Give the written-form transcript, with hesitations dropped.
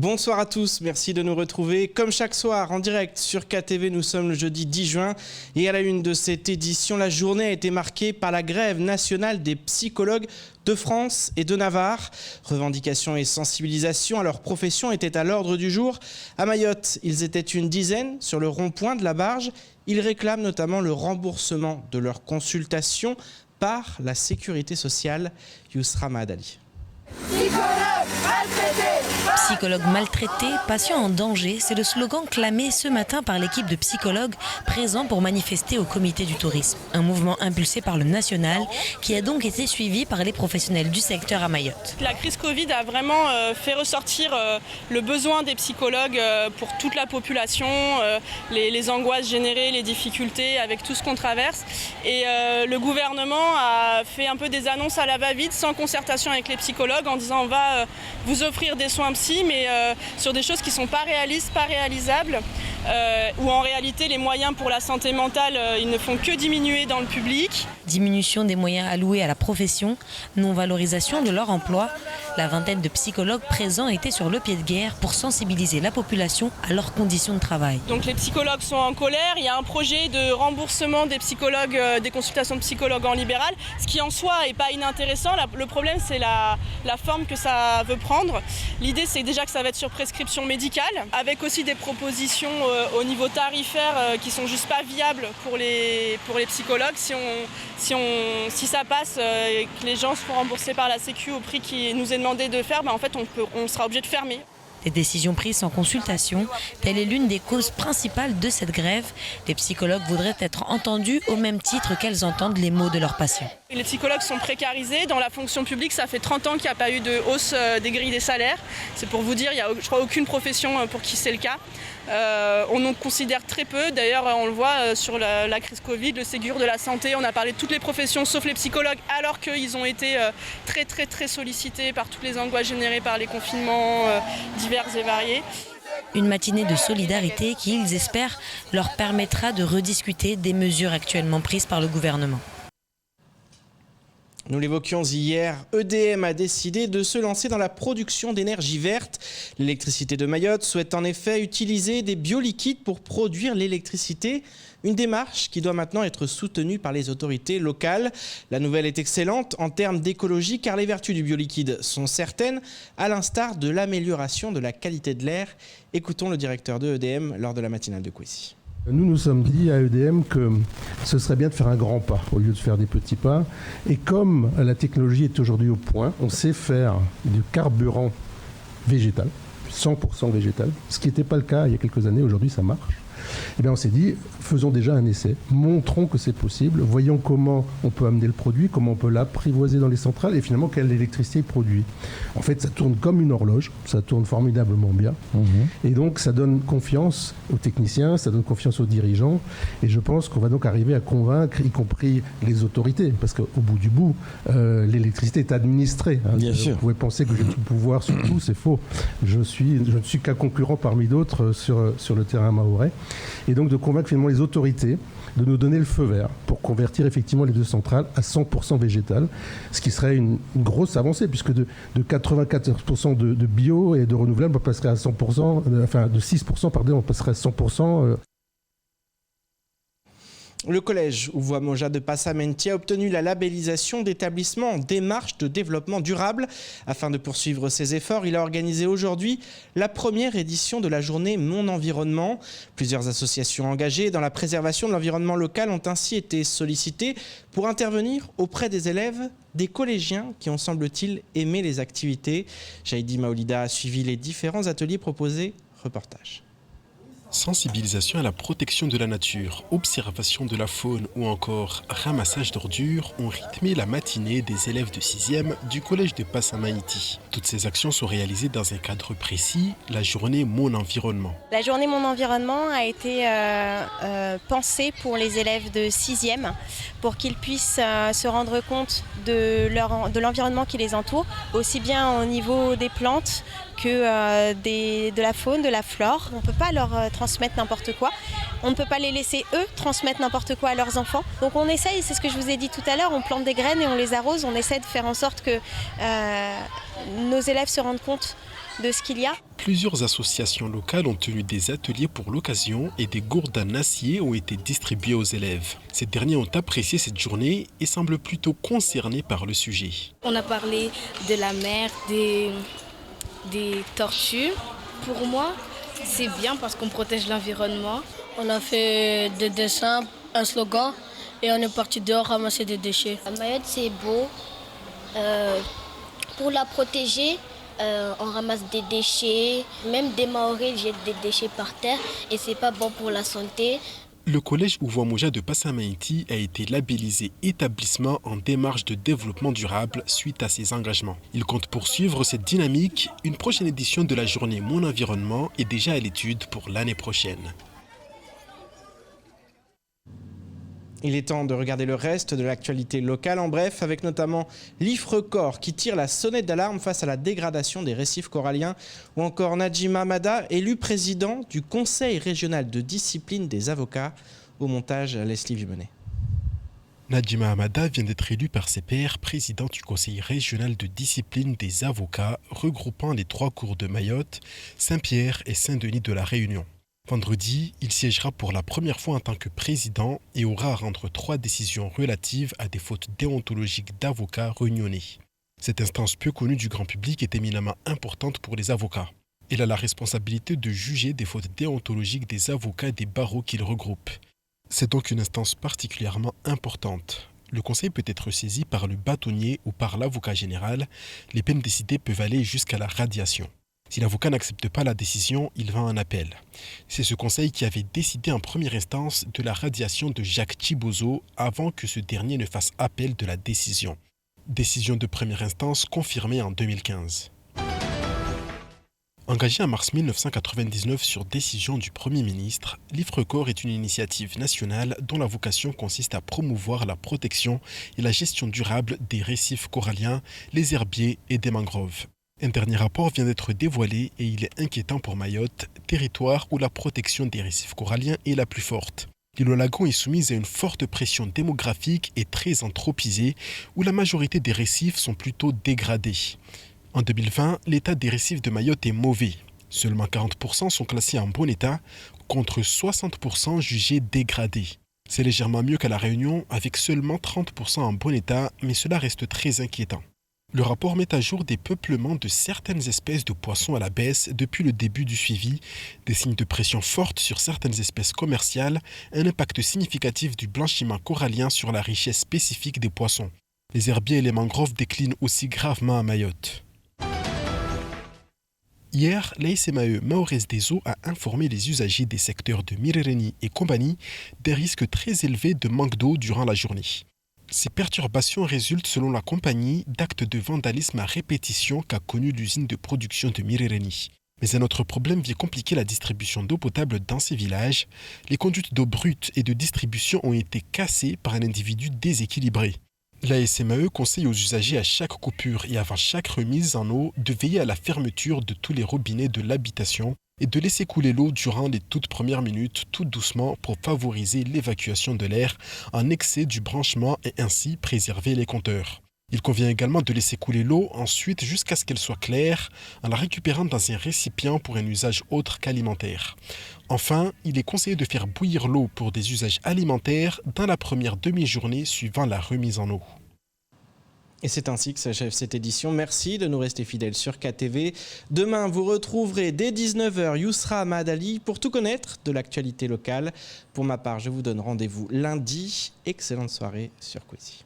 Bonsoir à tous, merci de nous retrouver. Comme chaque soir, en direct sur KTV, nous sommes le jeudi 10 juin. Et à la une de cette édition, la journée a été marquée par la grève nationale des psychologues de France et de Navarre. Revendications et sensibilisation à leur profession étaient à l'ordre du jour. À Mayotte, ils étaient une dizaine sur le rond-point de la Barge. Ils réclament notamment le remboursement de leurs consultations par la sécurité sociale. Yousra Mahadali. Psychologues maltraités, patients en danger, c'est le slogan clamé ce matin par l'équipe de psychologues présents pour manifester au comité du tourisme. Un mouvement impulsé par le national qui a donc été suivi par les professionnels du secteur à Mayotte. La crise Covid a vraiment fait ressortir le besoin des psychologues pour toute la population, les angoisses générées, les difficultés avec tout ce qu'on traverse. Et le gouvernement a fait un peu des annonces à la va-vite sans concertation avec les psychologues en disant on va vous offrir des soins psy mais sur des choses qui ne sont pas réalistes, pas réalisables, où en réalité les moyens pour la santé mentale ils ne font que diminuer dans le public. Diminution des moyens alloués à la profession, non-valorisation de leur emploi. La vingtaine de psychologues présents étaient sur le pied de guerre pour sensibiliser la population à leurs conditions de travail. Donc les psychologues sont en colère, il y a un projet de remboursement des psychologues, des consultations de psychologues en libéral, ce qui en soi n'est pas inintéressant. Le problème c'est la forme que ça veut prendre. L'idée c'est déjà que ça va être sur prescription médicale, avec aussi des propositions au niveau tarifaire qui sont juste pas viables pour les psychologues. Si ça passe et que les gens seront remboursés par la Sécu au prix qui nous est demandé de faire, en fait on sera obligé de fermer. Des décisions prises sans consultation, telle est l'une des causes principales de cette grève. Les psychologues voudraient être entendus au même titre qu'elles entendent les maux de leurs patients. Les psychologues sont précarisés. Dans la fonction publique, ça fait 30 ans qu'il n'y a pas eu de hausse des grilles des salaires. C'est pour vous dire, il n'y a, je crois, aucune profession pour qui c'est le cas. On en considère très peu. D'ailleurs, on le voit sur la crise Covid, le Ségur de la santé. On a parlé de toutes les professions sauf les psychologues, alors qu'ils ont été très, très, très sollicités par toutes les angoisses générées par les confinements divers et variés. Une matinée de solidarité qui, ils espèrent, leur permettra de rediscuter des mesures actuellement prises par le gouvernement. Nous l'évoquions hier, EDM a décidé de se lancer dans la production d'énergie verte. L'électricité de Mayotte souhaite en effet utiliser des bioliquides pour produire l'électricité. Une démarche qui doit maintenant être soutenue par les autorités locales. La nouvelle est excellente en termes d'écologie car les vertus du bioliquide sont certaines, à l'instar de l'amélioration de la qualité de l'air. Écoutons le directeur de EDM lors de la matinale de Kwesi. Nous nous sommes dit à EDM que ce serait bien de faire un grand pas au lieu de faire des petits pas. Et comme la technologie est aujourd'hui au point, on sait faire du carburant végétal, 100% végétal, ce qui n'était pas le cas il y a quelques années. Aujourd'hui, ça marche. Et bien on s'est dit, faisons déjà un essai, montrons que c'est possible, voyons comment on peut amener le produit, comment on peut l'apprivoiser dans les centrales et finalement quelle électricité il produit. En fait, ça tourne comme une horloge, ça tourne formidablement bien. Et donc ça donne confiance aux techniciens, ça donne confiance aux dirigeants et je pense qu'on va donc arriver à convaincre, y compris les autorités, parce qu'au bout du bout, l'électricité est administrée. Bien sûr. Vous pouvez penser que j'ai tout le pouvoir sur tout, c'est faux. Je ne suis qu'un concurrent parmi d'autres sur le terrain mahorais. Et donc de convaincre finalement les autorités de nous donner le feu vert pour convertir effectivement les deux centrales à 100% végétal, ce qui serait une grosse avancée puisque de 94% de bio et de renouvelable on passerait à 100%, de 6% pardon, on passerait à 100%. Le collège Ouvoa-Moja de Passamenti a obtenu la labellisation d'établissement en démarche de développement durable. Afin de poursuivre ses efforts, il a organisé aujourd'hui la première édition de la journée Mon Environnement. Plusieurs associations engagées dans la préservation de l'environnement local ont ainsi été sollicitées pour intervenir auprès des élèves, des collégiens qui ont, semble-t-il, aimé les activités. Jaïdi Maolida a suivi les différents ateliers proposés. Reportage. Sensibilisation à la protection de la nature, observation de la faune ou encore ramassage d'ordures ont rythmé la matinée des élèves de 6e du collège de Passamenti. Toutes ces actions sont réalisées dans un cadre précis, la journée Mon Environnement. La journée Mon Environnement a été pensée pour les élèves de 6e pour qu'ils puissent se rendre compte de l'environnement qui les entoure, aussi bien au niveau des plantes que de la faune, de la flore. On ne peut pas leur transmettre n'importe quoi. On ne peut pas les laisser, eux, transmettre n'importe quoi à leurs enfants. Donc on essaye, c'est ce que je vous ai dit tout à l'heure, on plante des graines et on les arrose. On essaie de faire en sorte que nos élèves se rendent compte de ce qu'il y a. Plusieurs associations locales ont tenu des ateliers pour l'occasion et des gourdes en acier ont été distribuées aux élèves. Ces derniers ont apprécié cette journée et semblent plutôt concernés par le sujet. On a parlé de la mer, des tortues. Pour moi, c'est bien parce qu'on protège l'environnement. On a fait des dessins, un slogan et on est parti dehors ramasser des déchets. Mayotte, c'est beau. Pour la protéger, on ramasse des déchets. Même des Maoris jettent des déchets par terre et c'est pas bon pour la santé. Le collège Ouvoamouja de Passamaïti a été labellisé établissement en démarche de développement durable suite à ses engagements. Il compte poursuivre cette dynamique. Une prochaine édition de la journée Mon Environnement est déjà à l'étude pour l'année prochaine. Il est temps de regarder le reste de l'actualité locale, en bref, avec notamment l'IFRECOR qui tire la sonnette d'alarme face à la dégradation des récifs coralliens, ou encore Nadjima Hamada, élu président du Conseil régional de discipline des avocats. Au montage, Leslie Vimenet. Nadjima Hamada vient d'être élu par ses pairs président du Conseil régional de discipline des avocats, regroupant les 3 cours de Mayotte, Saint-Pierre et Saint-Denis de la Réunion. Vendredi, il siégera pour la première fois en tant que président et aura à rendre 3 décisions relatives à des fautes déontologiques d'avocats réunionnais. Cette instance peu connue du grand public est éminemment importante pour les avocats. Elle a la responsabilité de juger des fautes déontologiques des avocats des barreaux qu'il regroupe. C'est donc une instance particulièrement importante. Le conseil peut être saisi par le bâtonnier ou par l'avocat général. Les peines décidées peuvent aller jusqu'à la radiation. Si l'avocat n'accepte pas la décision, il va en appel. C'est ce conseil qui avait décidé en première instance de la radiation de Jacques Chibozo avant que ce dernier ne fasse appel de la décision. Décision de première instance confirmée en 2015. Engagé en mars 1999 sur décision du Premier ministre, l'IFRECOR est une initiative nationale dont la vocation consiste à promouvoir la protection et la gestion durable des récifs coralliens, les herbiers et des mangroves. Un dernier rapport vient d'être dévoilé et il est inquiétant pour Mayotte, territoire où la protection des récifs coralliens est la plus forte. L'île au lagon est soumise à une forte pression démographique et très anthropisée, où la majorité des récifs sont plutôt dégradés. En 2020, l'état des récifs de Mayotte est mauvais. Seulement 40% sont classés en bon état, contre 60% jugés dégradés. C'est légèrement mieux qu'à La Réunion, avec seulement 30% en bon état, mais cela reste très inquiétant. Le rapport met à jour des peuplements de certaines espèces de poissons à la baisse depuis le début du suivi, des signes de pression forte sur certaines espèces commerciales, un impact significatif du blanchiment corallien sur la richesse spécifique des poissons. Les herbiers et les mangroves déclinent aussi gravement à Mayotte. Hier, la SMAE Mahorais des Eaux a informé les usagers des secteurs de Mirereni et compagnie des risques très élevés de manque d'eau durant la journée. Ces perturbations résultent, selon la compagnie, d'actes de vandalisme à répétition qu'a connu l'usine de production de Mirereni. Mais un autre problème vient compliquer la distribution d'eau potable dans ces villages. Les conduites d'eau brute et de distribution ont été cassées par un individu déséquilibré. La SMAE conseille aux usagers à chaque coupure et avant chaque remise en eau de veiller à la fermeture de tous les robinets de l'habitation et de laisser couler l'eau durant les toutes premières minutes, tout doucement, pour favoriser l'évacuation de l'air en excès du branchement et ainsi préserver les compteurs. Il convient également de laisser couler l'eau ensuite jusqu'à ce qu'elle soit claire en la récupérant dans un récipient pour un usage autre qu'alimentaire. Enfin, il est conseillé de faire bouillir l'eau pour des usages alimentaires dans la première demi-journée suivant la remise en eau. Et c'est ainsi que s'achève cette édition. Merci de nous rester fidèles sur KTV. Demain, vous retrouverez dès 19h Yousra Madali pour tout connaître de l'actualité locale. Pour ma part, je vous donne rendez-vous lundi. Excellente soirée sur Quizy.